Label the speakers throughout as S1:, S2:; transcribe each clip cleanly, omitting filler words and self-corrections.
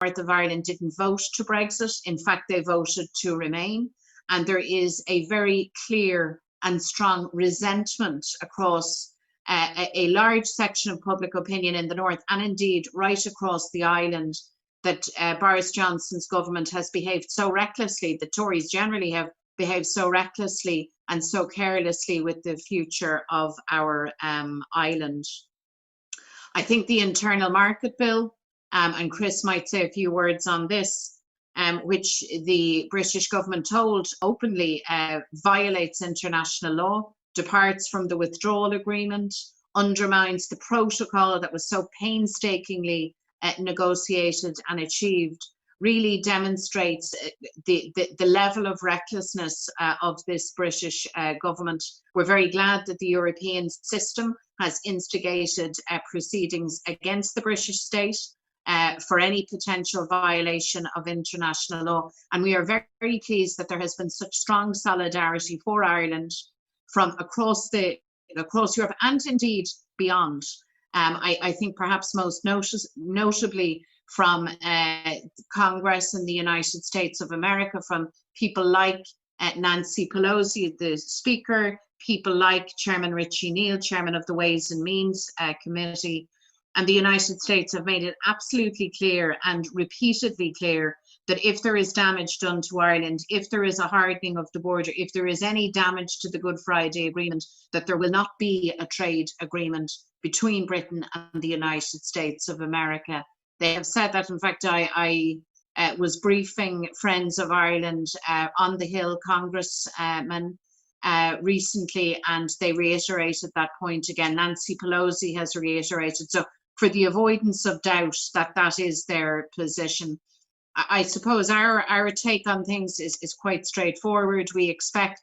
S1: of Ireland didn't vote to Brexit. In fact, they voted to remain. And there is a very clear and strong resentment across a large section of public opinion in the north, and indeed right across the island, that Boris Johnson's government has behaved so recklessly, the Tories generally have behaved so recklessly and so carelessly with the future of our island. I think the Internal Market Bill, and Chris might say a few words on this, which the British government told openly violates international law, departs from the withdrawal agreement, undermines the protocol that was so painstakingly negotiated and achieved, really demonstrates the level of recklessness of this British government. We're very glad that the European system has instigated proceedings against the British state for any potential violation of international law. And we are very, very pleased that there has been such strong solidarity for Ireland from across Europe and indeed beyond. I think perhaps most notably from Congress in the United States of America, from people like Nancy Pelosi, the Speaker, people like Chairman Richie Neal, Chairman of the Ways and Means Committee. And the United States have made it absolutely clear and repeatedly clear that if there is damage done to Ireland, if there is a hardening of the border, if there is any damage to the Good Friday Agreement, that there will not be a trade agreement between Britain and the United States of America. They have said that. In fact, I was briefing Friends of Ireland on the Hill congressmen recently, and they reiterated that point again. Nancy Pelosi has reiterated. So for the avoidance of doubt that is their position. I suppose our take on things is quite straightforward. We expect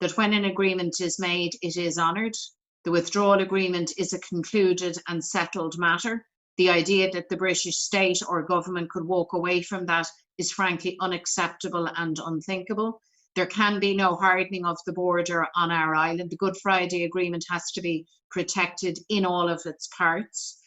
S1: that when an agreement is made, it is honoured. The withdrawal agreement is a concluded and settled matter. The idea that the British state or government could walk away from that is frankly unacceptable and unthinkable. There can be no hardening of the border on our island. The Good Friday Agreement has to be protected in all of its parts.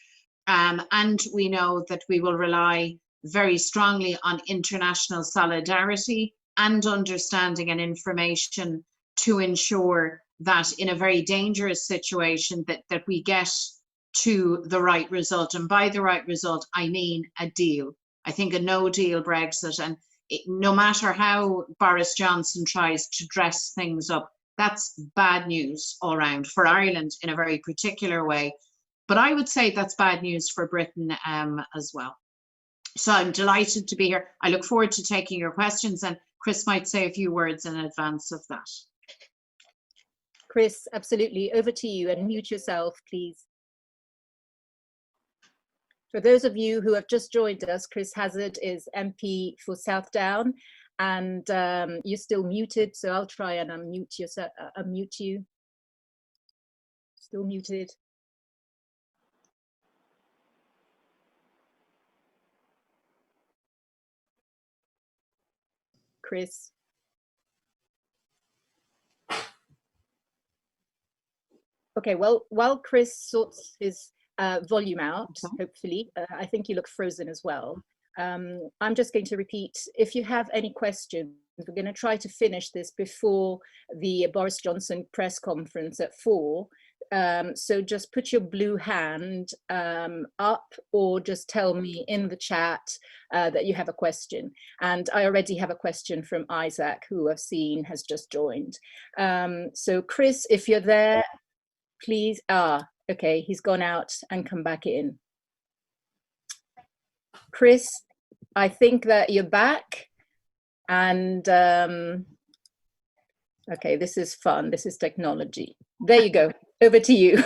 S1: And we know that we will rely very strongly on international solidarity and understanding and information to ensure that in a very dangerous situation that we get to the right result. And by the right result, I mean a deal. I think a no-deal Brexit, and no matter how Boris Johnson tries to dress things up, that's bad news all round for Ireland in a very particular way. But I would say that's bad news for Britain as well. So I'm delighted to be here. I look forward to taking your questions, and Chris might say a few words in advance of that.
S2: Chris, absolutely. Over to you, and mute yourself, please. For those of you who have just joined us, Chris Hazard is MP for South Down, and you're still muted, so I'll try and unmute you. Still muted. Chris. Okay, well, while Chris sorts his volume out, hopefully, I think you look frozen as well. I'm just going to repeat, if you have any questions, we're going to try to finish this before the Boris Johnson press conference at 4. So just put your blue hand up, or just tell me in the chat that you have a question. And I already have a question from Isaac, who I've seen has just joined. So Chris, if you're there, please. Okay, he's gone out and come back in. Chris, I think that you're back. And okay, this is fun. This is technology. There you go. Over to you.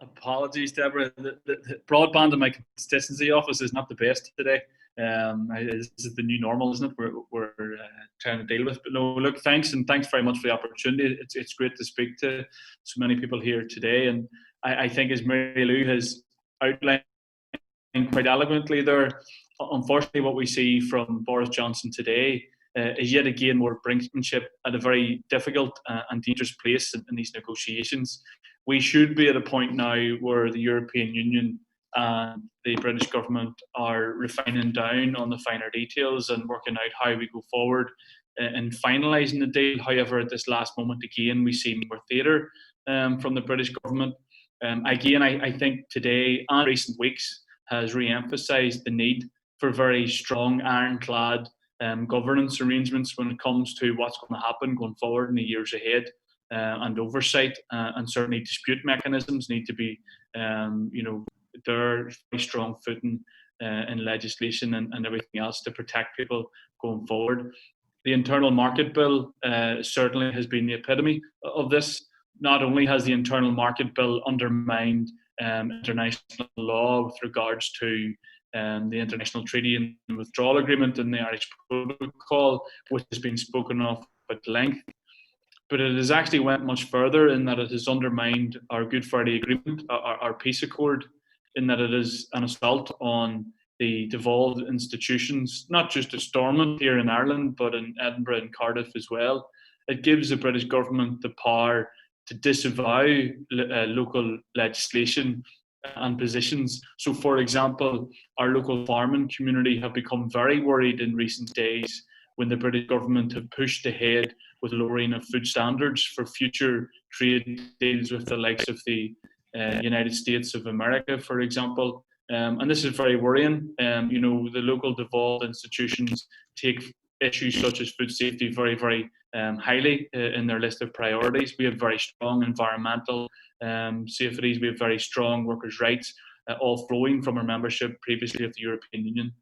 S3: Apologies, Deborah. The broadband in my constituency office is not the best today. This is the new normal, isn't it? We're trying to deal with. But no, look, thanks, and thanks very much for the opportunity. It's great to speak to so many people here today. And I think, as Mary Lou has outlined quite eloquently there, unfortunately, what we see from Boris Johnson today is yet again more brinksmanship at a very difficult and dangerous place in these negotiations. We should be at a point now where the European Union and the British government are refining down on the finer details and working out how we go forward in finalising the deal. However, at this last moment, again, we see more theatre from the British government. Again, I think today and recent weeks has re-emphasised the need for very strong, ironclad governance arrangements when it comes to what's going to happen going forward in the years ahead, and oversight and certainly dispute mechanisms need to be, there very strong footing in legislation and everything else to protect people going forward. The Internal Market Bill certainly has been the epitome of this. Not only has the Internal Market Bill undermined international law with regards to the International Treaty and the Withdrawal Agreement and the Irish Protocol, which has been spoken of at length, but it has actually went much further in that it has undermined our Good Friday Agreement, our peace accord, in that it is an assault on the devolved institutions, not just at Stormont here in Ireland, but in Edinburgh and Cardiff as well. It gives the British government the power to disavow local legislation and positions. So, for example, our local farming community have become very worried in recent days when the British government have pushed ahead with lowering of food standards for future trade deals with the likes of the United States of America, for example. And this is very worrying. The local devolved institutions take issues such as food safety very, very highly in their list of priorities. We have very strong environmental safeties. We have very strong workers' rights, all flowing from our membership previously of the European Union.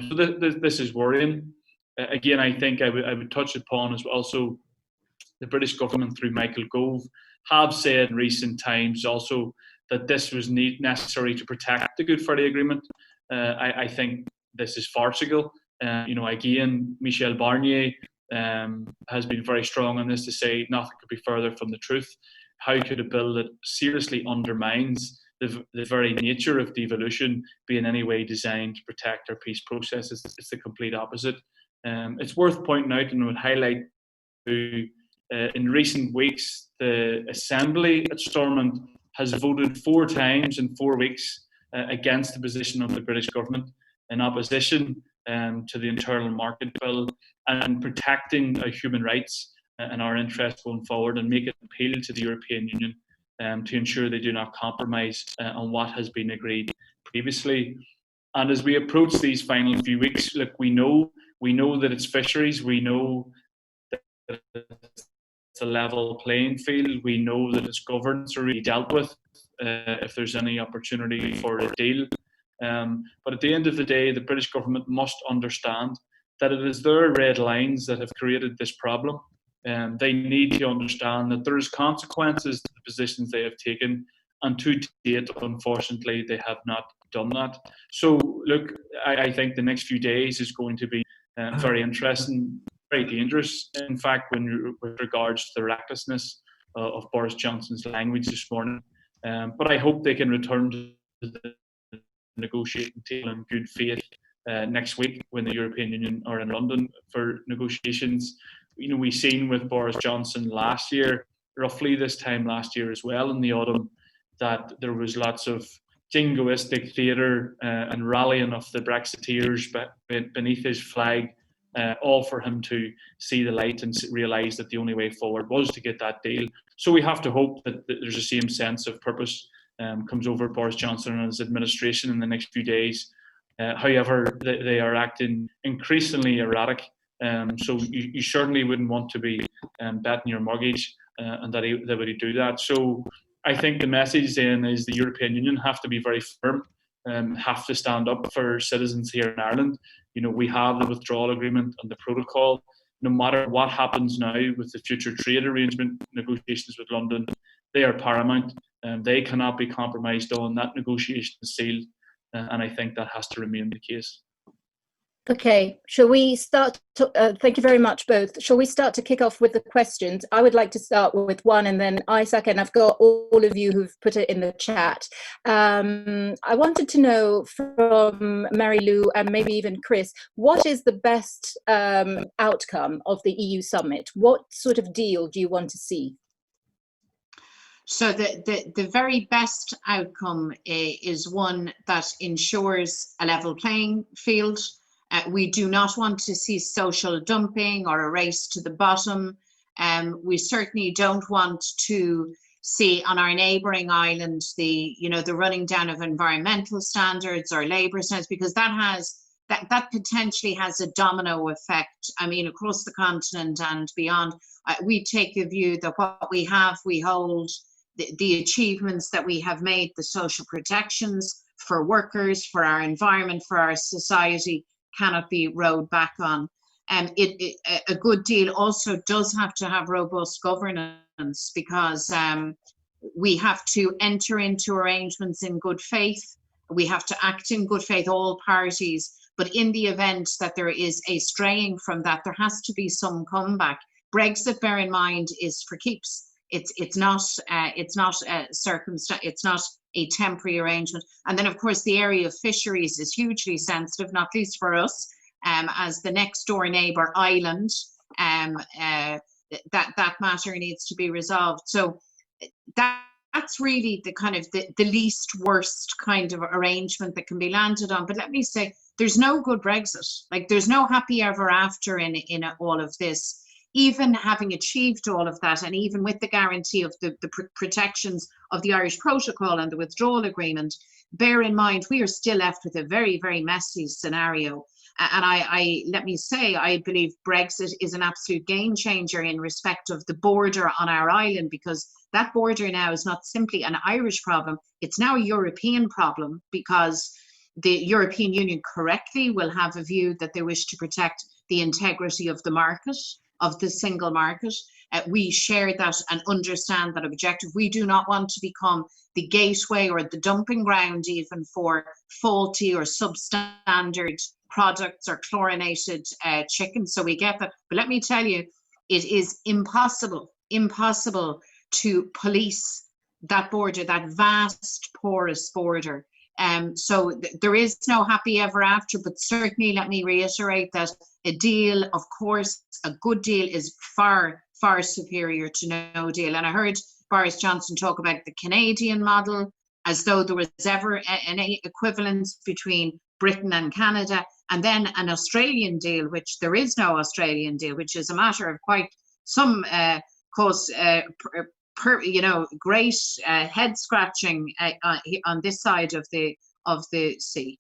S3: So this is worrying. Again, I think I would touch upon as well. So the British government through Michael Gove have said in recent times also that this was necessary to protect the Good Friday Agreement. I think this is farcical. Again, Michel Barnier has been very strong on this to say nothing could be further from the truth. How could a bill that seriously undermines the very nature of devolution be in any way designed to protect our peace processes? It's the complete opposite. It's worth pointing out and would highlight in recent weeks, the Assembly at Stormont has voted 4 times in 4 weeks against the position of the British government in opposition to the Internal Market Bill and protecting our human rights and our interests going forward, and make an appeal to the European Union to ensure they do not compromise on what has been agreed previously. And as we approach these final few weeks, look, we know that it's fisheries, we know that it's a level playing field, we know that it's governance are really dealt with if there's any opportunity for a deal. But at the end of the day, the British government must understand that it is their red lines that have created this problem. They need to understand that there's consequences to the positions they have taken, and to date, unfortunately, they have not done that. So, look, I think the next few days is going to be very interesting, very dangerous, in fact, with regards to the recklessness of Boris Johnson's language this morning. But I hope they can return to the negotiating table in good faith next week when the European Union are in London for negotiations. We've seen with Boris Johnson last year, roughly this time last year as well in the autumn, that there was lots of jingoistic theatre and rallying of the Brexiteers beneath his flag, all for him to see the light and realise that the only way forward was to get that deal. So we have to hope that there's the same sense of purpose comes over Boris Johnson and his administration in the next few days. However, they are acting increasingly erratic. So you certainly wouldn't want to be betting your mortgage and that they would do that. So I think the message then is the European Union have to be very firm, have to stand up for citizens here in Ireland. We have the withdrawal agreement and the protocol. No matter what happens now with the future trade arrangement negotiations with London, they are paramount. They cannot be compromised on. That negotiation is sealed, and I think that has to remain the case.
S2: Okay, shall we start? Thank you very much, both. Shall we start to kick off with the questions? I would like to start with one, and then Isaac, and I've got all of you who've put it in the chat. I wanted to know from Mary Lou and maybe even Chris, what is the best outcome of the EU summit? What sort of deal do you want to see?
S1: So the very best outcome is one that ensures a level playing field. We do not want to see social dumping or a race to the bottom. We certainly don't want to see on our neighbouring island the running down of environmental standards or labour standards, because that potentially has a domino effect. I mean, across the continent and beyond. We take a view that what we have, we hold. The achievements that we have made, the social protections for workers, for our environment, for our society, cannot be rowed back on. A good deal also does have to have robust governance, because we have to enter into arrangements in good faith. We have to act in good faith, all parties. But in the event that there is a straying from that, there has to be some comeback. Brexit, bear in mind, is for keeps. It's not it's not a temporary arrangement. And then, of course, the area of fisheries is hugely sensitive, not least for us, as the next door neighbour island. That matter needs to be resolved. So that's really the kind of the least worst kind of arrangement that can be landed on. But let me say, there's no good Brexit. Like, there's no happy ever after in all of this. Even having achieved all of that, and even with the guarantee of the protections of the Irish Protocol and the withdrawal agreement, bear in mind we are still left with a very, very messy scenario. And let me say, I believe Brexit is an absolute game changer in respect of the border on our island, because that border now is not simply an Irish problem, it's now a European problem, because the European Union correctly will have a view that they wish to protect the integrity of the market, of the single market. We share that and understand that objective. We do not want to become the gateway or the dumping ground even for faulty or substandard products or chlorinated chicken. So we get that. But let me tell you, it is impossible to police that border, that vast porous border. So there is no happy ever after, but certainly let me reiterate that a deal, of course, a good deal is far, far superior to no deal. And I heard Boris Johnson talk about the Canadian model as though there was ever any equivalence between Britain and Canada, and then an Australian deal, which there is no Australian deal, which is a matter of quite some great head scratching on this side of the sea.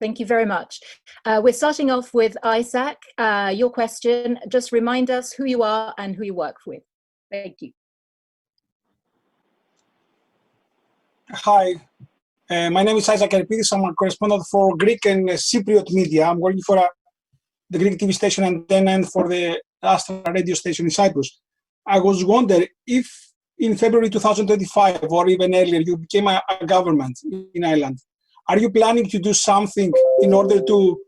S2: Thank you very much. We're starting off with Isaac. Your question, just remind us who you are and who you work with. Thank you.
S4: Hi, my name is Isaac Erpidis. I'm a correspondent for Greek and Cypriot media. I'm working for the Greek TV station and for the Astra radio station in Cyprus. I was wondering if in February 2025 or even earlier you became a government in Ireland, are you planning to do something in order to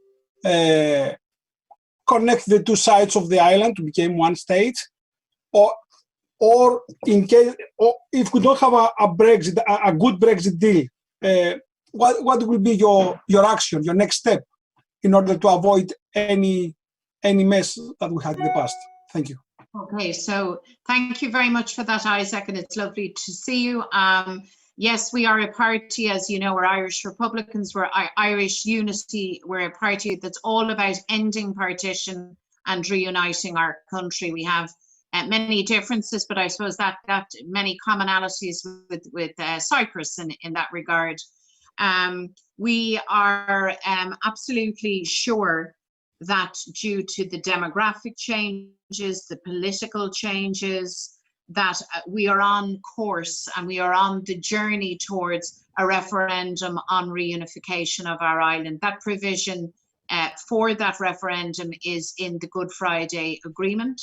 S4: connect the two sides of the island to become one state? Or in case, or if we don't have a Brexit, a good Brexit deal, what will be your action, your next step, in order to avoid any mess that we had in the past? Thank you.
S1: Okay, so thank you very much for that, Isaac, and it's lovely to see you. Yes, we are a party, as you know, we're Irish Republicans, we're Irish Unity, we're a party that's all about ending partition and reuniting our country. We have many differences, but I suppose that many commonalities with Cyprus in that regard. We are absolutely sure that due to the demographic changes, the political changes, that we are on course and we are on the journey towards a referendum on reunification of our island. That provision for that referendum is in the Good Friday Agreement.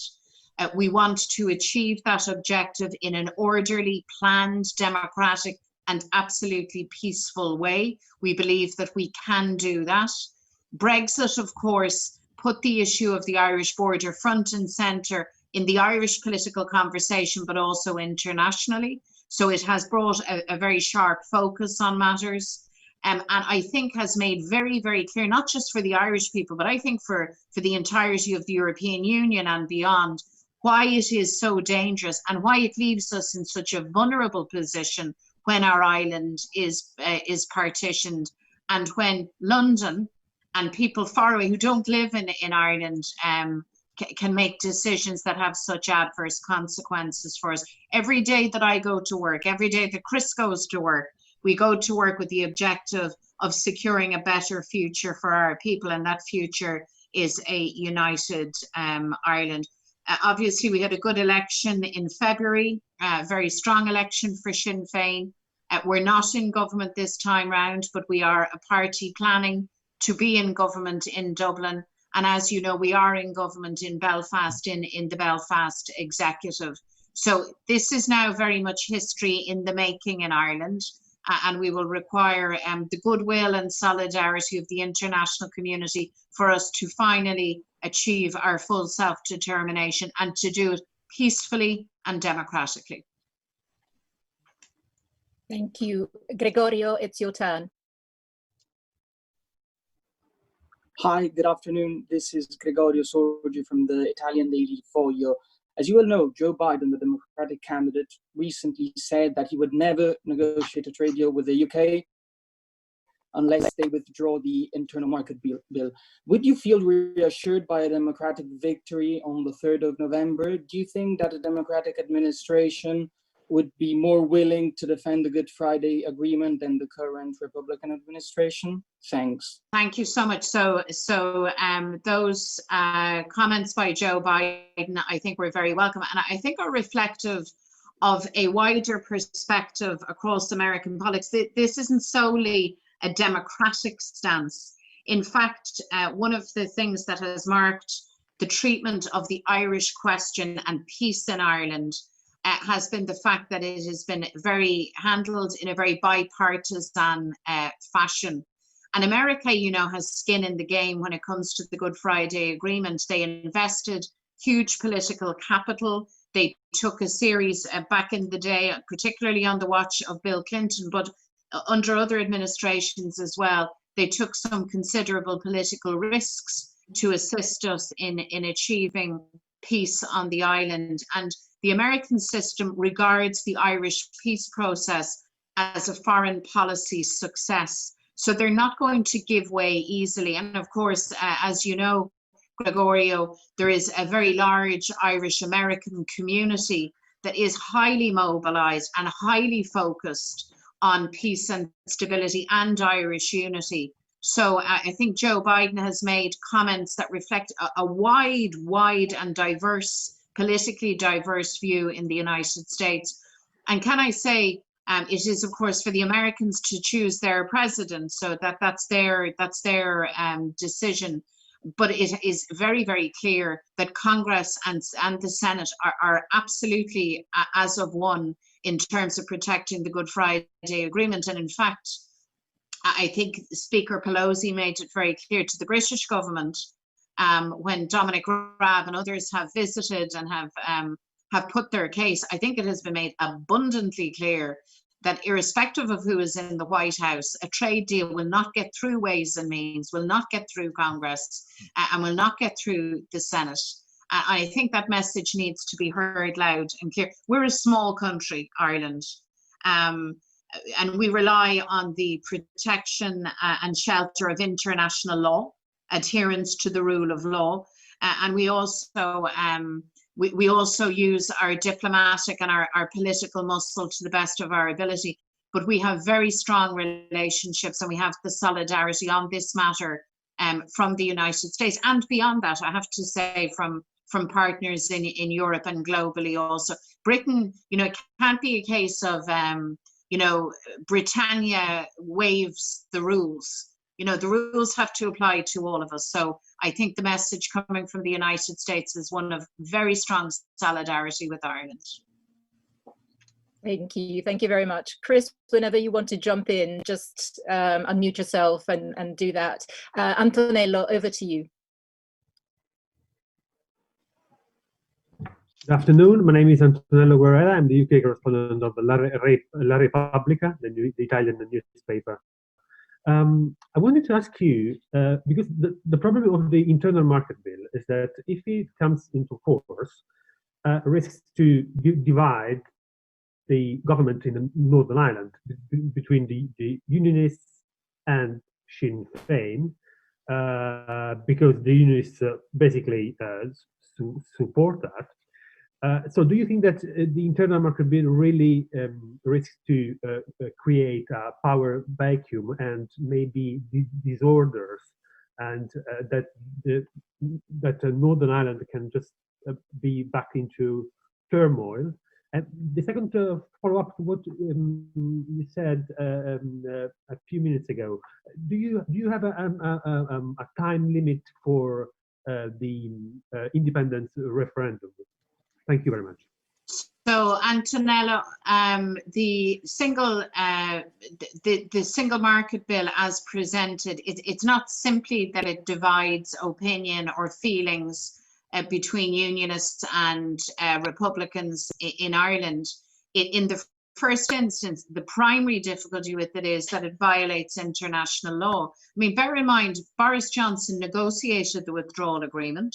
S1: We want to achieve that objective in an orderly, planned, democratic and absolutely peaceful way. We believe that we can do that. Brexit, of course, put the issue of the Irish border front and centre in the Irish political conversation, but also internationally. So it has brought a very sharp focus on matters. And I think has made very, very clear, not just for the Irish people, but I think for the entirety of the European Union and beyond, why it is so dangerous and why it leaves us in such a vulnerable position when our island is partitioned, and when London and people far away who don't live in Ireland can make decisions that have such adverse consequences for us. Every day that I go to work, every day that Chris goes to work, we go to work with the objective of securing a better future for our people, and that future is a united Ireland. Obviously, we had a good election in February, a very strong election for Sinn Féin. We're not in government this time round, but we are a party planning to be in government in Dublin. And as you know, we are in government in Belfast, in the Belfast executive. So this is now very much history in the making in Ireland. And we will require the goodwill and solidarity of the international community for us to finally achieve our full self-determination, and to do it peacefully and democratically.
S2: Thank you. Gregorio, it's your turn.
S5: Hi, good afternoon. This is Gregorio Sorgi from the Italian daily Foglio. As you well know, Joe Biden, the Democratic candidate, recently said that he would never negotiate a trade deal with the UK unless they withdraw the internal market bill. Would you feel reassured by a Democratic victory on the 3rd of November? Do you think that a Democratic administration would be more willing to defend the Good Friday Agreement than the current Republican administration? Thanks.
S1: Thank you so much. So those comments by Joe Biden, I think, were very welcome, and I think are reflective of a wider perspective across American politics. This isn't solely a democratic stance. In fact, one of the things that has marked the treatment of the Irish question and peace in Ireland has been the fact that it has been handled in a very bipartisan fashion. And America, you know, has skin in the game when it comes to the Good Friday Agreement. They invested huge political capital. They took a series back in the day, particularly on the watch of Bill Clinton, but under other administrations as well. They took some considerable political risks to assist us in achieving peace on the island. And the American system regards the Irish peace process as a foreign policy success. So they're not going to give way easily. And of course, as you know, Gregorio, there is a very large Irish American community that is highly mobilized and highly focused on peace and stability and Irish unity. So I think Joe Biden has made comments that reflect a wide and politically diverse view in the United States. And can I say, it is of course for the Americans to choose their president, so that's their decision. But it is very, very clear that Congress and the Senate are absolutely as of one in terms of protecting the Good Friday Agreement. And in fact, I think Speaker Pelosi made it very clear to the British government when Dominic Raab and others have visited and have put their case. I think it has been made abundantly clear that irrespective of who is in the White House, a trade deal will not get through Ways and Means, will not get through Congress, and will not get through the Senate. I think that message needs to be heard loud and clear. We're a small country, Ireland, and we rely on the protection and shelter of international law, adherence to the rule of law, and we also we also use our diplomatic and our political muscle to the best of our ability. But we have very strong relationships, and we have the solidarity on this matter from the United States, and beyond that, I have to say, from partners in Europe and globally also. Britain, you know, it can't be a case of, you know, Britannia waives the rules. You know, the rules have to apply to all of us. So I think the message coming from the United States is one of very strong solidarity with Ireland.
S2: Thank you. Thank you very much. Chris, whenever you want to jump in, just unmute yourself and do that. Antonello, over to you.
S6: Good afternoon. My name is Antonello Guerrera. I'm the UK correspondent of La Repubblica, the Italian newspaper. I wanted to ask you, because the problem of the internal market bill is that if it comes into force, risks to divide the government in Northern Ireland between the Unionists and Sinn Féin, because the Unionists basically support that. So do you think that the internal market bill really risks to create a power vacuum and maybe disorders, and that Northern Ireland can just be back into turmoil? And the second follow-up to what you said a few minutes ago, do you have a time limit for the independence referendum? Thank you very much.
S1: So, Antonello, the single market bill as presented, it's not simply that it divides opinion or feelings between Unionists and Republicans in Ireland. In the first instance, the primary difficulty with it is that it violates international law. I mean, bear in mind, Boris Johnson negotiated the withdrawal agreement.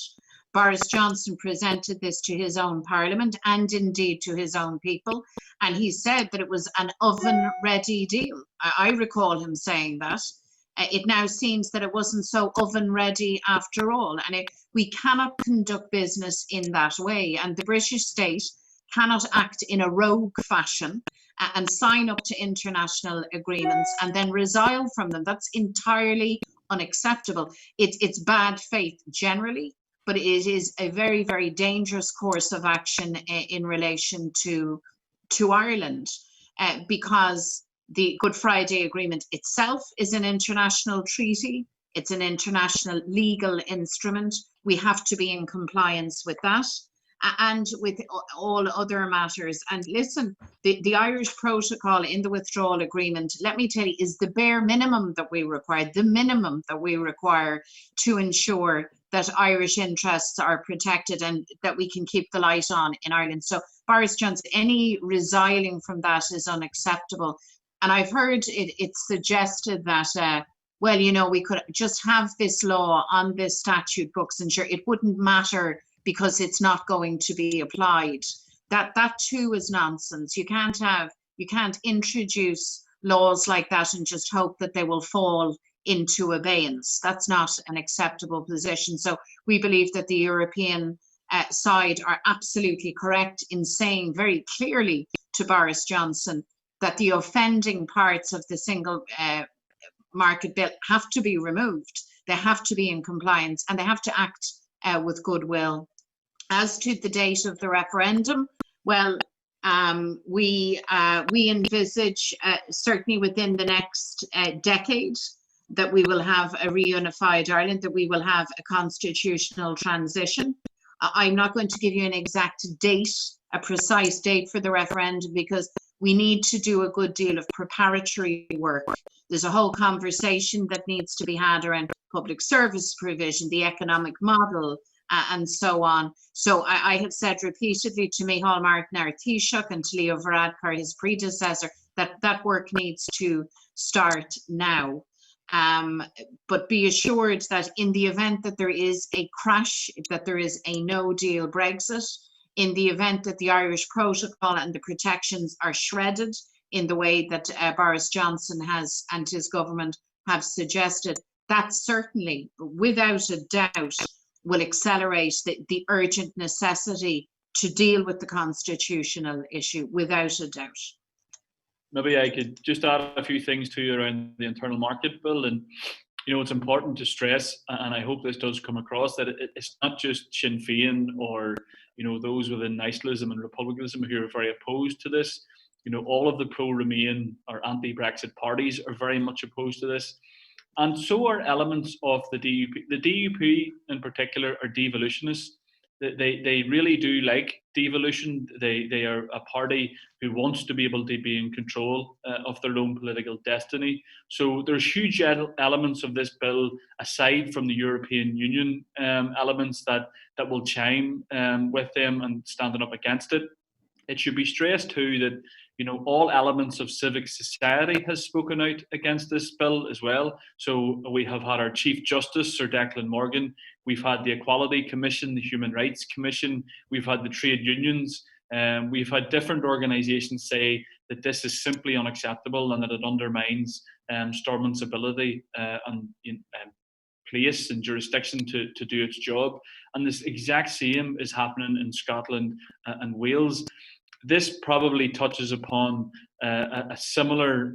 S1: Boris Johnson presented this to his own parliament and indeed to his own people, and he said that it was an oven-ready deal. I recall him saying that. It now seems that it wasn't so oven-ready after all, and we cannot conduct business in that way, and the British state cannot act in a rogue fashion and sign up to international agreements and then resile from them. That's entirely unacceptable. It's bad faith generally, but it is a very, very dangerous course of action in relation to Ireland, because the Good Friday Agreement itself is an international treaty. It's an international legal instrument. We have to be in compliance with that and with all other matters. And listen, the Irish protocol in the withdrawal agreement, let me tell you, is the bare minimum that we require, to ensure that Irish interests are protected and that we can keep the light on in Ireland. So Boris Johnson, any resiling from that is unacceptable. And I've heard it's suggested that, well, you know, we could just have this law on the statute books and sure, it wouldn't matter because it's not going to be applied. That too is nonsense. You can't introduce laws like that and just hope that they will fall into abeyance. That's not an acceptable position. So we believe that the European side are absolutely correct in saying very clearly to Boris Johnson that the offending parts of the single market bill have to be removed. They have to be in compliance and they have to act with goodwill. As to the date of the referendum, well, we envisage certainly within the next decade that we will have a reunified Ireland, that we will have a constitutional transition. I'm not going to give you an exact date, a precise date for the referendum, because we need to do a good deal of preparatory work. There's a whole conversation that needs to be had around public service provision, the economic model, and so on. So I have said repeatedly to Micheál Martin, our Taoiseach, and to Leo Varadkar, his predecessor, that work needs to start now. But be assured that in the event that there is a crash, that there is a no-deal Brexit, in the event that the Irish protocol and the protections are shredded in the way that Boris Johnson has and his government have suggested, that certainly, without a doubt, will accelerate the urgent necessity to deal with the constitutional issue, without a doubt.
S3: Maybe I could just add a few things to you around the internal market bill. And, you know, it's important to stress, and I hope this does come across, that it's not just Sinn Féin or, you know, those within nationalism and republicanism who are very opposed to this. You know, all of the pro-Remain or anti-Brexit parties are very much opposed to this. And so are elements of the DUP. The DUP in particular are devolutionists. They really do like devolution. They are a party who wants to be able to be in control of their own political destiny. So there's huge elements of this bill, aside from the European Union elements, that will chime with them and standing up against it. It should be stressed too that, you know, all elements of civic society has spoken out against this bill as well. So we have had our Chief Justice, Sir Declan Morgan. We've had the Equality Commission, the Human Rights Commission. We've had the trade unions. We've had different organisations say that this is simply unacceptable and that it undermines Stormont's ability and place and jurisdiction to do its job. And this exact same is happening in Scotland and Wales. This probably touches upon a similar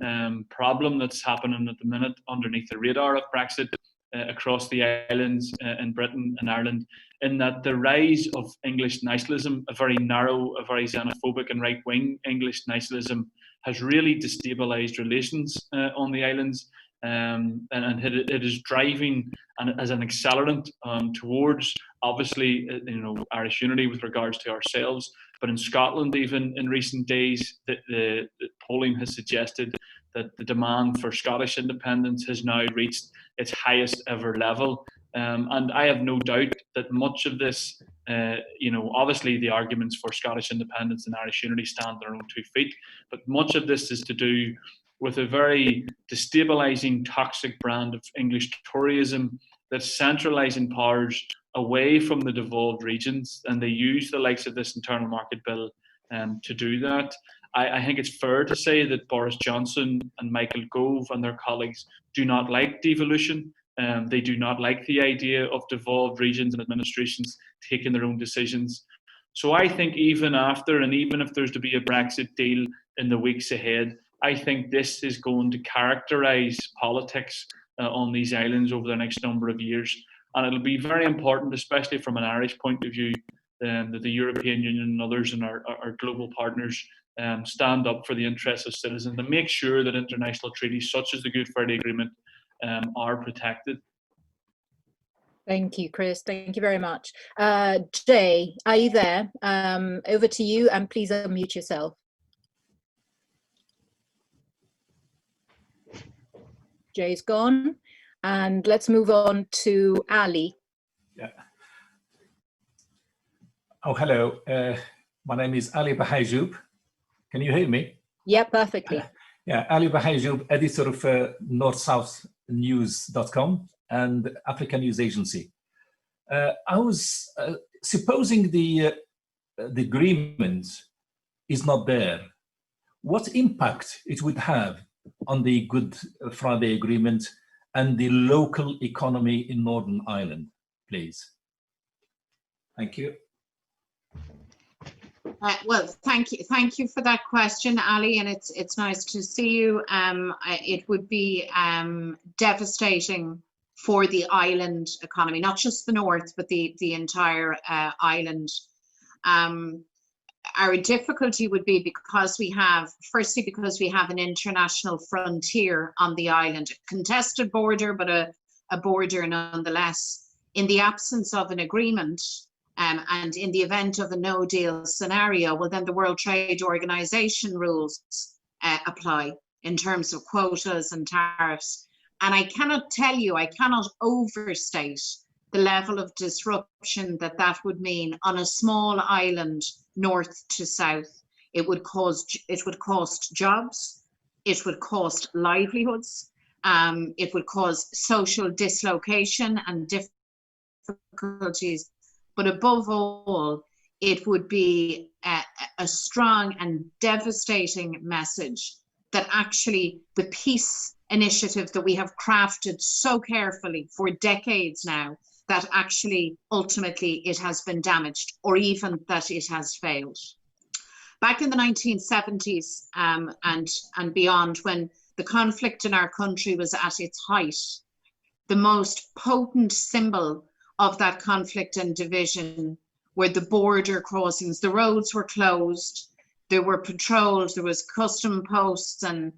S3: problem that's happening at the minute underneath the radar of Brexit across the islands in Britain and Ireland, in that the rise of English nationalism, a very narrow, a very xenophobic and right-wing English nationalism, has really destabilised relations on the islands. And it is driving as an accelerant towards, obviously, you know, Irish unity with regards to ourselves. But in Scotland, even in recent days, the polling has suggested that the demand for Scottish independence has now reached its highest ever level. And I have no doubt that much of this, you know, obviously the arguments for Scottish independence and Irish unity stand on their own 2 feet, but much of this is to do with a very destabilising, toxic brand of English Toryism that's centralising powers away from the devolved regions, and they use the likes of this internal market bill to do that. I think it's fair to say that Boris Johnson and Michael Gove and their colleagues do not like devolution. They do not like the idea of devolved regions and administrations taking their own decisions. So I think even after, and even if there's to be a Brexit deal in the weeks ahead, I think this is going to characterise politics on these islands over the next number of years. And it'll be very important, especially from an Irish point of view, that the European Union and others and our global partners stand up for the interests of citizens and make sure that international treaties such as the Good Friday Agreement are protected.
S2: Thank you, Chris. Thank you very much. Jay, are you there? Over to you, and please unmute yourself. Jay's gone, and let's move on to Ali.
S7: Yeah. Oh, hello. My name is Ali Bahayjoub. Can you hear me?
S2: Yeah, perfectly.
S7: Yeah, Ali Bahayjoub, editor of northsouthnews.com and African News Agency. I was supposing the agreement is not there. What impact it would have on the Good Friday Agreement and the local economy in Northern Ireland, please? Thank you.
S1: Well, thank you for that question, Ali, and it's nice to see you. It would be devastating for the island economy, not just the north, but the entire island. Our difficulty would be because we have an international frontier on the island, a contested border, but a border nonetheless. In the absence of an agreement, and in the event of a no-deal scenario, well, then the World Trade Organization rules apply in terms of quotas and tariffs. And I cannot overstate the level of disruption that would mean on a small island, north to south. It would cost jobs, it would cost livelihoods, it would cause social dislocation and difficulties. But above all, it would be a strong and devastating message that actually the peace initiative that we have crafted so carefully for decades now, that actually ultimately it has been damaged, or even that it has failed. Back in the 1970s and beyond, when the conflict in our country was at its height, the most potent symbol of that conflict and division were the border crossings. The roads were closed, they were patrolled, there was custom posts and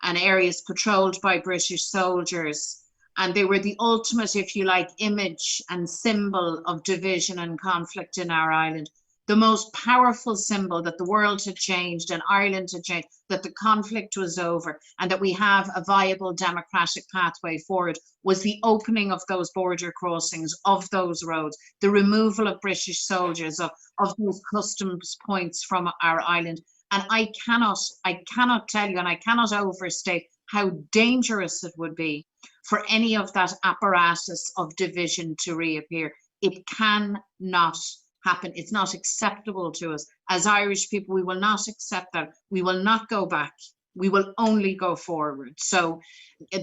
S1: areas patrolled by British soldiers. And they were the ultimate, if you like, image and symbol of division and conflict in our island. The most powerful symbol that the world had changed and Ireland had changed, that the conflict was over and that we have a viable democratic pathway forward, was the opening of those border crossings, of those roads, the removal of British soldiers, of those customs points from our island. And I cannot tell you, and I cannot overstate how dangerous it would be for any of that apparatus of division to reappear. It cannot happen. It's not acceptable to us. As Irish people, we will not accept that. We will not go back. We will only go forward. So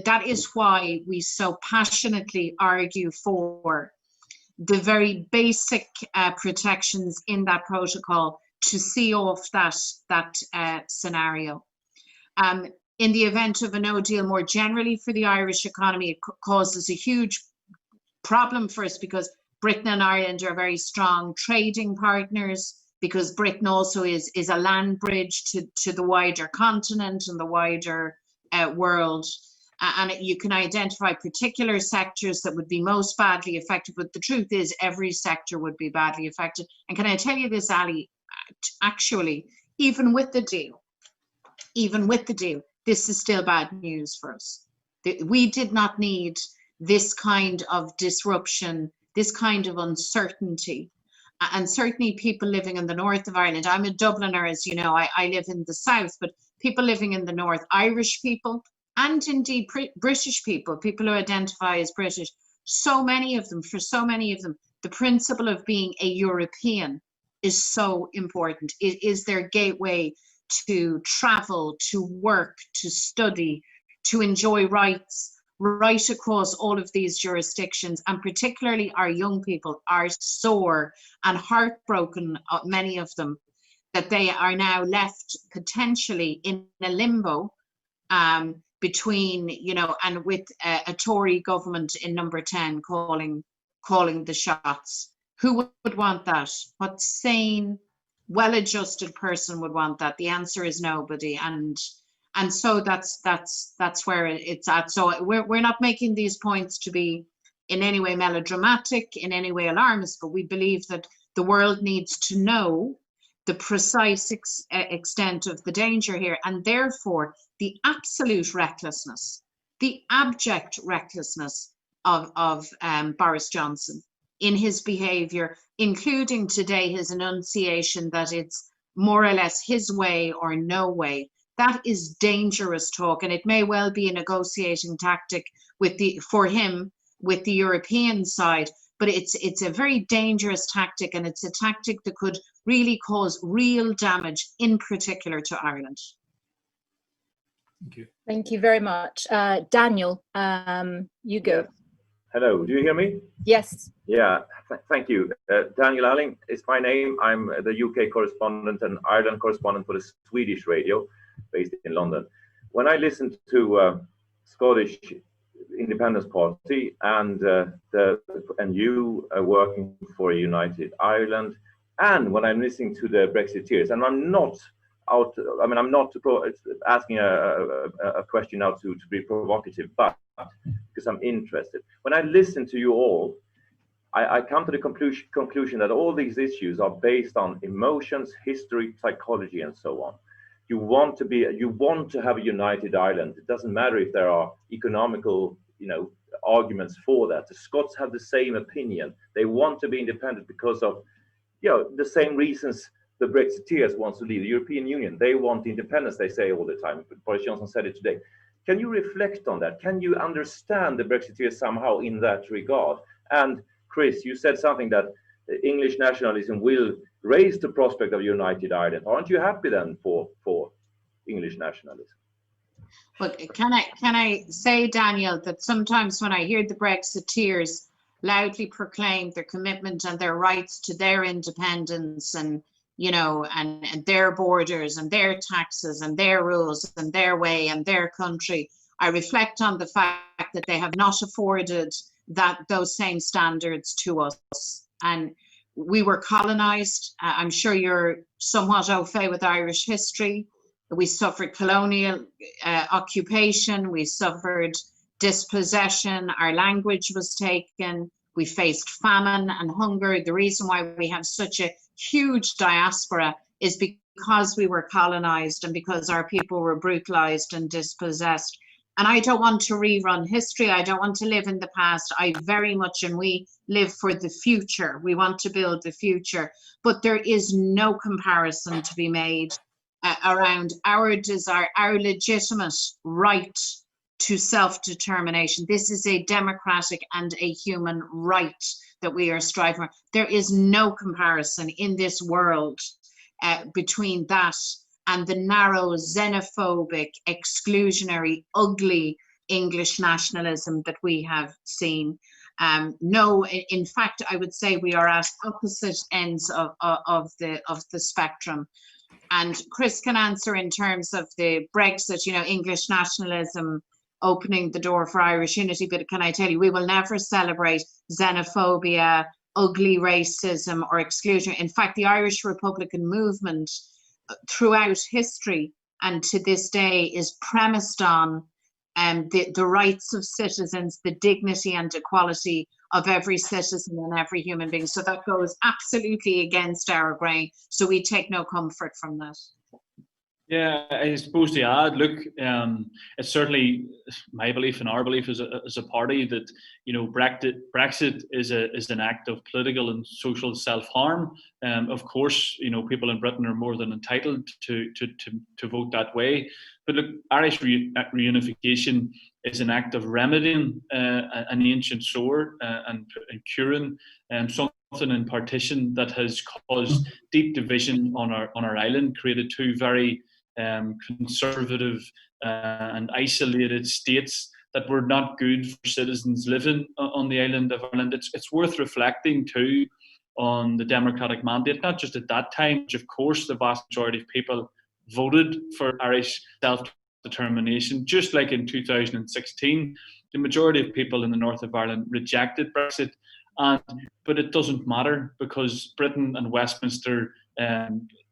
S1: that is why we so passionately argue for the very basic protections in that protocol to see off that scenario. In the event of a no deal more generally for the Irish economy, it causes a huge problem for us, because Britain and Ireland are very strong trading partners, because Britain also is a land bridge to the wider continent and the wider world. And you can identify particular sectors that would be most badly affected, but the truth is every sector would be badly affected. And can I tell you this, Ali, actually, even with the deal, this is still bad news for us. We did not need this kind of disruption, this kind of uncertainty. And certainly people living in the north of Ireland, I'm a Dubliner, as you know, I live in the south, but people living in the north, Irish people, and indeed British people, people who identify as British, so many of them, the principle of being a European is so important. It is their gateway to travel, to work, to study, to enjoy rights right across all of these jurisdictions. And particularly our young people are sore and heartbroken, many of them, that they are now left potentially in a limbo between, you know, and with a Tory government in number 10 calling the shots. Who would want that? What sane, well-adjusted person would want that? The answer is nobody. And so that's where it's at. So we're not making these points to be in any way melodramatic, in any way alarmist, but we believe that the world needs to know the precise extent of the danger here, and therefore the absolute recklessness, the abject recklessness of Boris Johnson in his behaviour, including today his enunciation that it's more or less his way or no way. That is dangerous talk, and it may well be a negotiating tactic for him with the European side, but it's a very dangerous tactic, and it's a tactic that could really cause real damage, in particular to Ireland.
S7: Thank you.
S2: Thank you very much. Daniel, you go.
S8: Yes. Hello, do you hear me?
S2: Yes.
S8: Yeah, thank you. Daniel Alling is my name. I'm the UK correspondent and Ireland correspondent for the Swedish radio based in London. When I listened to Scottish Independence Party and you working for a united Ireland, and when I'm listening to the Brexiteers, and I'm not out, I mean, I'm not asking a question now to be provocative, but because I'm interested. When I listen to you all, I come to the conclusion that all these issues are based on emotions, history, psychology, and so on. You want to have a united Ireland. It doesn't matter if there are economical, arguments for that. The Scots have the same opinion. They want to be independent because of, the same reasons the Brexiteers want to leave the European Union. They want independence, they say all the time. Boris Johnson said it today. Can you reflect on that? Can you understand the Brexiteers somehow in that regard? And Chris, you said something that English nationalism will raise the prospect of united Ireland. Aren't you happy then for English nationalism?
S1: But can I say, Daniel, that sometimes when I hear the Brexiteers loudly proclaim their commitment and their rights to their independence and and their borders and their taxes and their rules and their way and their country, I reflect on the fact that they have not afforded those same standards to us. And we were colonized. I'm sure you're somewhat au fait with Irish history. We suffered colonial occupation. We suffered dispossession. Our language was taken. We faced famine and hunger. The reason why we have such a huge diaspora is because we were colonized and because our people were brutalized and dispossessed. And I don't want to rerun history. I don't want to live in the past. I very much, and we live for the future. We want to build the future. But there is no comparison to be made around our desire, our legitimate right to self-determination. This is a democratic and a human right that we are striving for. There is no comparison in this world between that and the narrow, xenophobic, exclusionary, ugly English nationalism that we have seen. No, in fact, I would say we are at opposite ends of the spectrum. And Chris can answer in terms of the Brexit, you know, English nationalism opening the door for Irish unity. But can I tell you, we will never celebrate xenophobia, ugly racism or exclusion. In fact, the Irish Republican movement throughout history and to this day is premised on the rights of citizens, the dignity and equality of every citizen and every human being. So that goes absolutely against our grain. So we take no comfort from that.
S3: Yeah, I suppose to add, look, it's certainly my belief and our belief as a party that, you know, Brexit is an act of political and social self-harm. Of course, you know, people in Britain are more than entitled to vote that way. But look, Irish reunification is an act of remedying an ancient sore and curing something in partition that has caused deep division on our island, created two very conservative and isolated states that were not good for citizens living on the island of Ireland. It's worth reflecting too on the democratic mandate, not just at that time, which of course the vast majority of people voted for Irish self-determination. Just like in 2016, the majority of people in the north of Ireland rejected Brexit. But it doesn't matter, because Britain and Westminster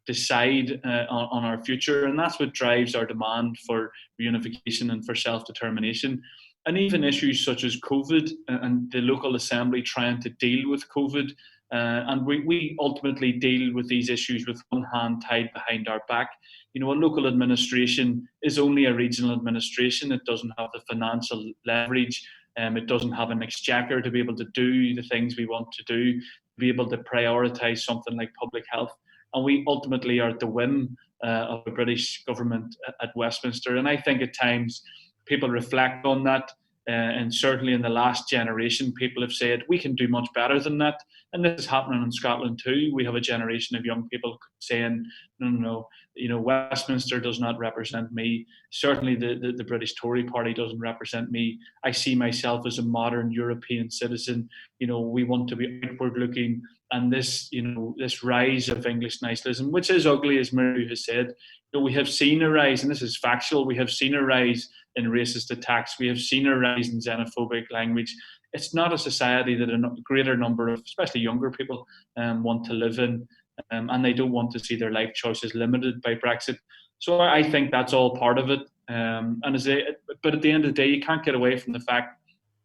S3: decide on our future, and that's what drives our demand for reunification and for self-determination. And even issues such as COVID and the local assembly trying to deal with COVID, and we ultimately deal with these issues with one hand tied behind our back. You know, a local administration is only a regional administration. It doesn't have the financial leverage. It doesn't have an exchequer to be able to do the things we want to do, to be able to prioritise something like public health. And we ultimately are at the whim of the British government at Westminster. And I think at times people reflect on that. And certainly in the last generation, people have said, we can do much better than that. And this is happening in Scotland too. We have a generation of young people saying, no, you know, Westminster does not represent me. Certainly the British Tory party doesn't represent me. I see myself as a modern European citizen. You know, we want to be outward looking. And this, you know, this rise of English nationalism, which is ugly, as Mary has said, you know, we have seen a rise, and this is factual, we have seen a rise in racist attacks. We have seen a rise in xenophobic language. It's not a society that a greater number of, especially younger people, want to live in, and they don't want to see their life choices limited by Brexit. So I think that's all part of it. But at the end of the day, you can't get away from the fact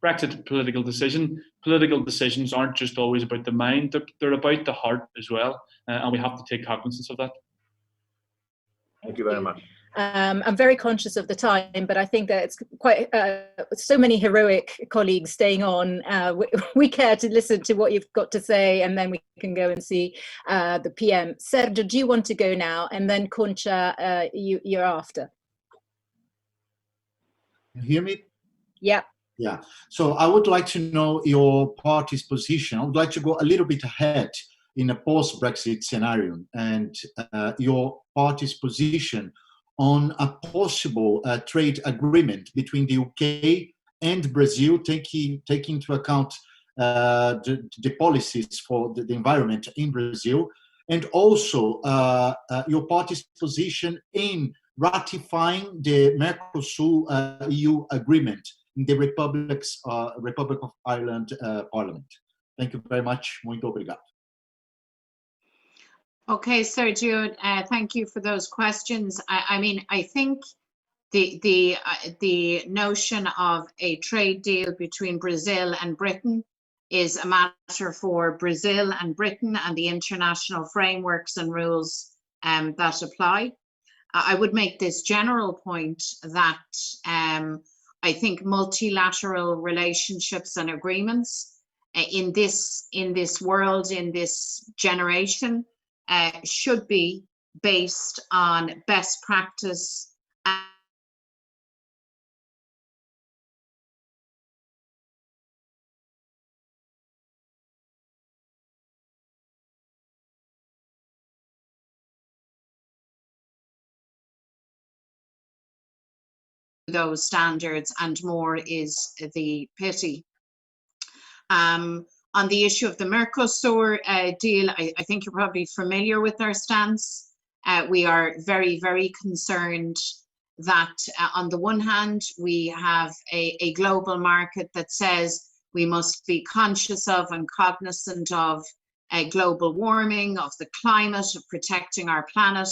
S3: Brexit is a political decision. Political decisions aren't just always about the mind, they're about the heart as well, and we have to take cognizance of that.
S8: Thank you very much.
S2: I'm very conscious of the time, but I think that it's quite so many heroic colleagues staying on. We care to listen to what you've got to say, and then we can go and see the PM. Sergio, do you want to go now? And then Concha, you're after.
S9: You hear me?
S2: Yeah.
S9: Yeah. So I would like to know your party's position. I would like to go a little bit ahead in a post-Brexit scenario, and your party's position on a possible trade agreement between the UK and Brazil, taking into account the policies for the environment in Brazil, and also your party's position in ratifying the Mercosur EU agreement in the Republic of Ireland Parliament. Thank you very much. Muito obrigado.
S1: Okay, Sergio, thank you for those questions. I mean, I think the notion of a trade deal between Brazil and Britain is a matter for Brazil and Britain and the international frameworks and rules that apply. I would make this general point that I think multilateral relationships and agreements in this world, in this generation, should be based on best practice those standards, and more is the pity. On the issue of the Mercosur deal, I think you're probably familiar with our stance. We are very, very concerned that on the one hand, we have a global market that says we must be conscious of and cognizant of global warming, of the climate, of protecting our planet.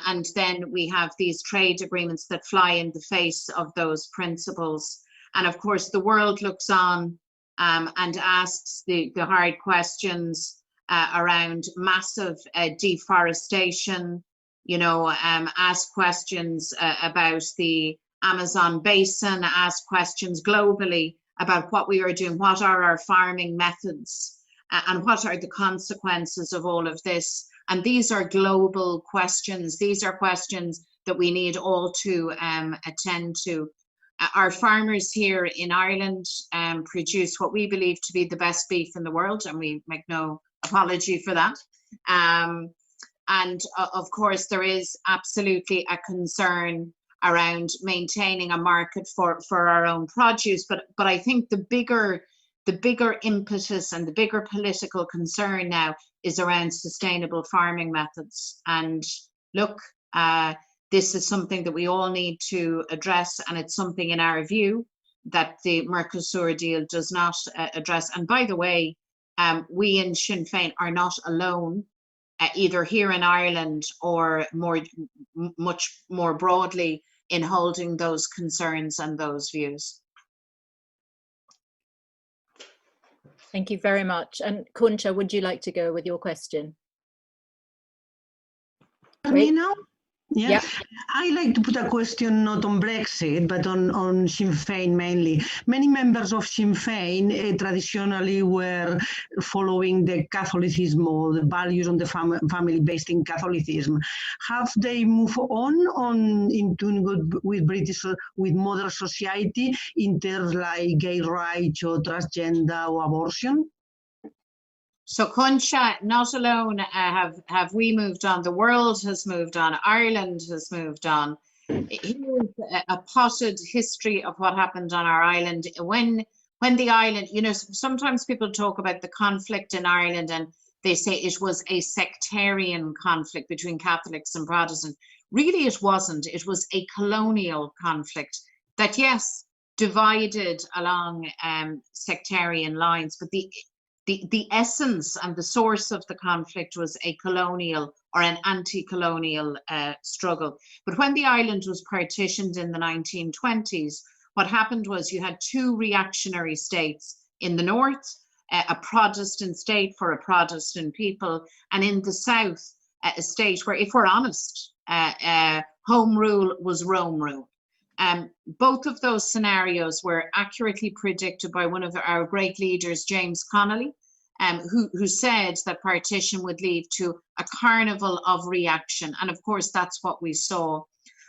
S1: And then we have these trade agreements that fly in the face of those principles. And of course, the world looks on and asks the hard questions around massive deforestation, you know, ask questions about the Amazon basin, ask questions globally about what we are doing, what are our farming methods, and what are the consequences of all of this. And these are global questions. These are questions that we need all to attend to. Our farmers here in Ireland produce what we believe to be the best beef in the world, and we make no apology for that. And of course, there is absolutely a concern around maintaining a market for our own produce. But I think the bigger impetus and the bigger political concern now is around sustainable farming methods. And look, this is something that we all need to address, and it's something in our view that the Mercosur deal does not address. And by the way, we in Sinn Féin are not alone, either here in Ireland or much more broadly, in holding those concerns and those views.
S2: Thank you very much. And Concha, would you like to go with your question?
S10: Me now?
S2: Yeah.
S10: Yeah. I like to put a question not on Brexit, but on Sinn Féin mainly. Many members of Sinn Féin traditionally were following the Catholicism or the values on the family based in Catholicism. Have they moved on in tune with with modern society in terms like gay rights or transgender or abortion?
S1: So Concha, not alone have we moved on, the world has moved on, Ireland has moved on. Here's a potted history of what happened on our island. When the island, you know, sometimes people talk about the conflict in Ireland and they say it was a sectarian conflict between Catholics and Protestants. Really it wasn't. It was a colonial conflict that, yes, divided along sectarian lines, but the essence and the source of the conflict was a colonial or an anti-colonial struggle. But when the island was partitioned in the 1920s, what happened was you had two reactionary states. In the north, a Protestant state for a Protestant people, and in the south, a state where, if we're honest, home rule was Rome rule. Both of those scenarios were accurately predicted by one of our great leaders, James Connolly, who said that partition would lead to a carnival of reaction. And of course, that's what we saw.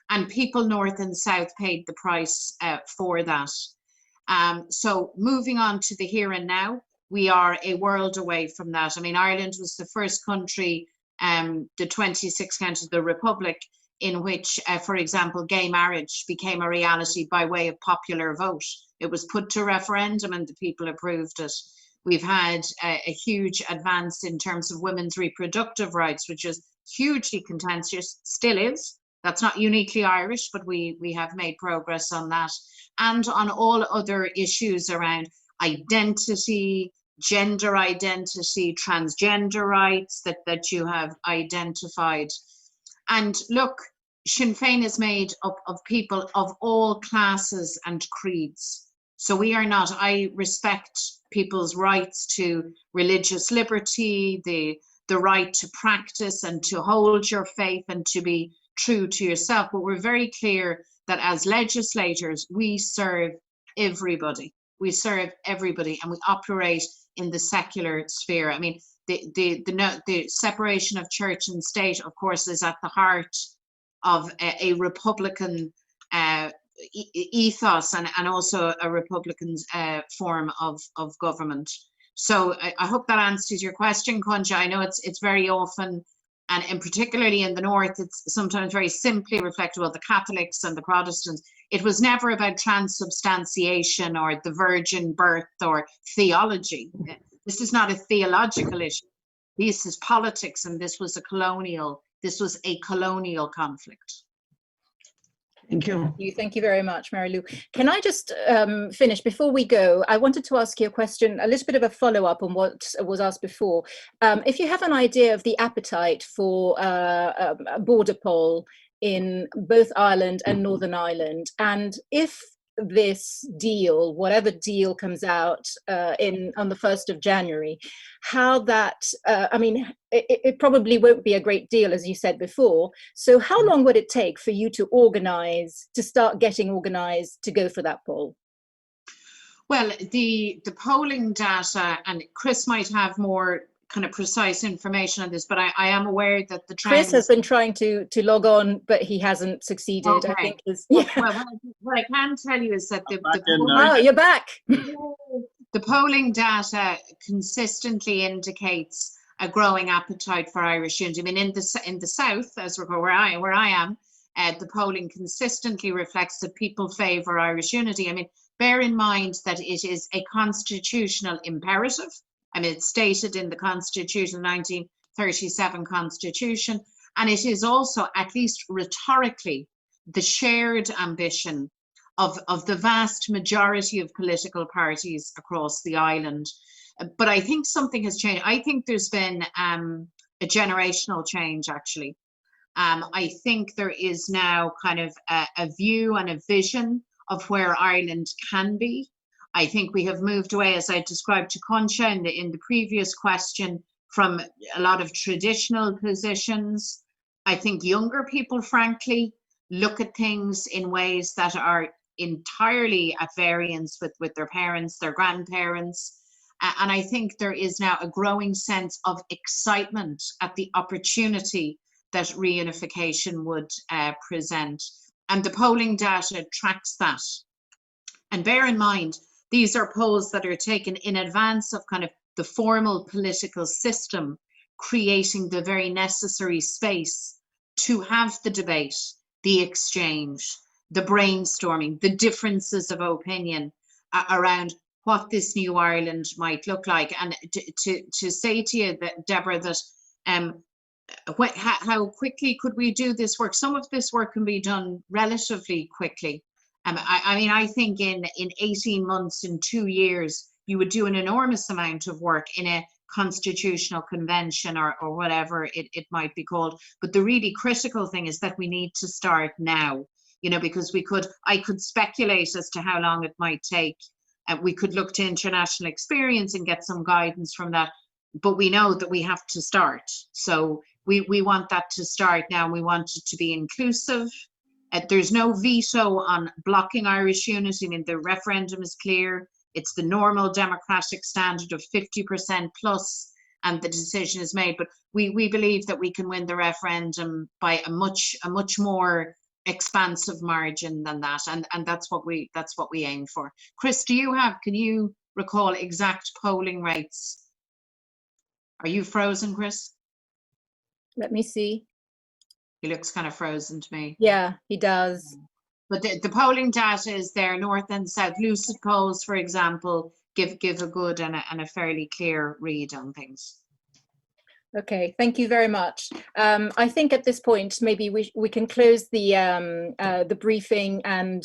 S1: And people north and south paid the price for that. So moving on to the here and now, we are a world away from that. I mean, Ireland was the first country, the 26 counties of the Republic, in which, for example, gay marriage became a reality by way of popular vote. It was put to referendum and the people approved it. We've had a huge advance in terms of women's reproductive rights, which is hugely contentious, still is. That's not uniquely Irish, but we have made progress on that. And on all other issues around identity, gender identity, transgender rights that you have identified. And look, Sinn Féin is made up of people of all classes and creeds. So we are not, I respect people's rights to religious liberty, the right to practice and to hold your faith and to be true to yourself. But we're very clear that as legislators, we serve everybody. We serve everybody and we operate in the secular sphere. I mean, the separation of church and state, of course, is at the heart of a Republican ethos and also a Republican form of government. So I hope that answers your question, Concha. I know it's very often, and particularly in the North, it's sometimes very simply reflective of the Catholics and the Protestants. It was never about transubstantiation or the virgin birth or theology. This is not a theological issue. This is politics, and this was a colonial conflict.
S10: Thank you.
S2: Thank you very much, Mary Lou. Can I just finish before we go? I wanted to ask you a question, a little bit of a follow-up on what was asked before. If you have an idea of the appetite for a border poll in both Ireland and Northern Ireland, and if this deal, whatever deal comes out on the 1st of January, how that, I mean, it probably won't be a great deal, as you said before. So how long would it take for you to organize, to start getting organized to go for that poll?
S1: Well, the polling data, and Chris might have more kind of precise information on this, but I am aware that the trend...
S2: Chris has been trying to log on, but he hasn't succeeded.
S1: Okay.
S2: I think
S1: Well, what I can tell you is that
S2: oh, you're back.
S1: The polling data consistently indicates a growing appetite for Irish unity. I mean, in the south, as where I am, the polling consistently reflects that people favour Irish unity. I mean, bear in mind that it is a constitutional imperative. I mean, it's stated in the Constitution, 1937 Constitution, and it is also, at least rhetorically, the shared ambition of the vast majority of political parties across the island. But I think something has changed. I think there's been a generational change, actually. I think there is now kind of a view and a vision of where Ireland can be. I think we have moved away, as I described to Concha in the previous question, from a lot of traditional positions. I think younger people, frankly, look at things in ways that are entirely at variance with their parents, their grandparents. And I think there is now a growing sense of excitement at the opportunity that reunification would present. And the polling data tracks that. And bear in mind, these are polls that are taken in advance of kind of the formal political system, creating the very necessary space to have the debate, the exchange, the brainstorming, the differences of opinion around what this new Ireland might look like. And to say to you, that, Deborah, that how quickly could we do this work? Some of this work can be done relatively quickly. I mean, I think in 18 months, in 2 years, you would do an enormous amount of work in a constitutional convention or whatever it might be called. But the really critical thing is that we need to start now, you know, because I could speculate as to how long it might take. We could look to international experience and get some guidance from that. But we know that we have to start. So we want that to start now. We want it to be inclusive. There's no veto on blocking Irish unity. I mean, the referendum is clear. It's the normal democratic standard of 50% plus, and the decision is made. But we believe that we can win the referendum by a much more expansive margin than that, and that's what we aim for. Chris, can you recall exact polling rates? Are you frozen, Chris?
S2: Let me see.
S1: He looks kind of frozen to me.
S2: Yeah, he does.
S1: But the polling data is there, north and south. Lucid polls, for example, give a good and a fairly clear read on things. Okay,
S2: thank you very much. I think at this point maybe we can close the briefing, and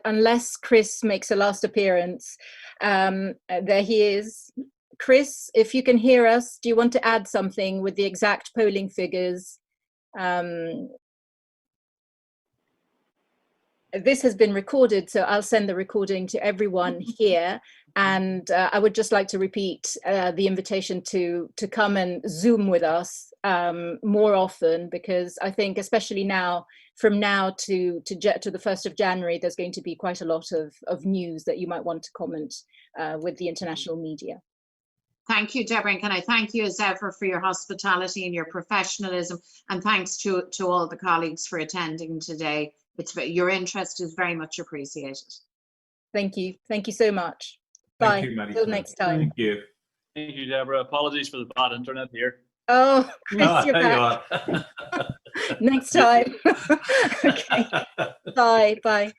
S2: unless Chris makes a last appearance, there he is. Chris, if you can hear us, do you want to add something with the exact polling figures? This has been recorded, so I'll send the recording to everyone here. And I would just like to repeat the invitation to come and Zoom with us more often, because I think especially now, from now to the 1st of January, there's going to be quite a lot of news that you might want to comment with the international media.
S1: Thank you, Deborah, and can I thank you as ever for your hospitality and your professionalism, and thanks to all the colleagues for attending today. Your interest is very much appreciated.
S2: Thank you so much.
S7: Thank
S2: Bye.
S7: you, Mary.
S2: Till next time.
S7: Thank you.
S3: Thank you, Deborah. Apologies for the bad internet here.
S2: Oh, Chris,
S7: Ah,
S2: you're
S7: there you
S2: back.
S7: are.
S2: Next time. Okay. Bye.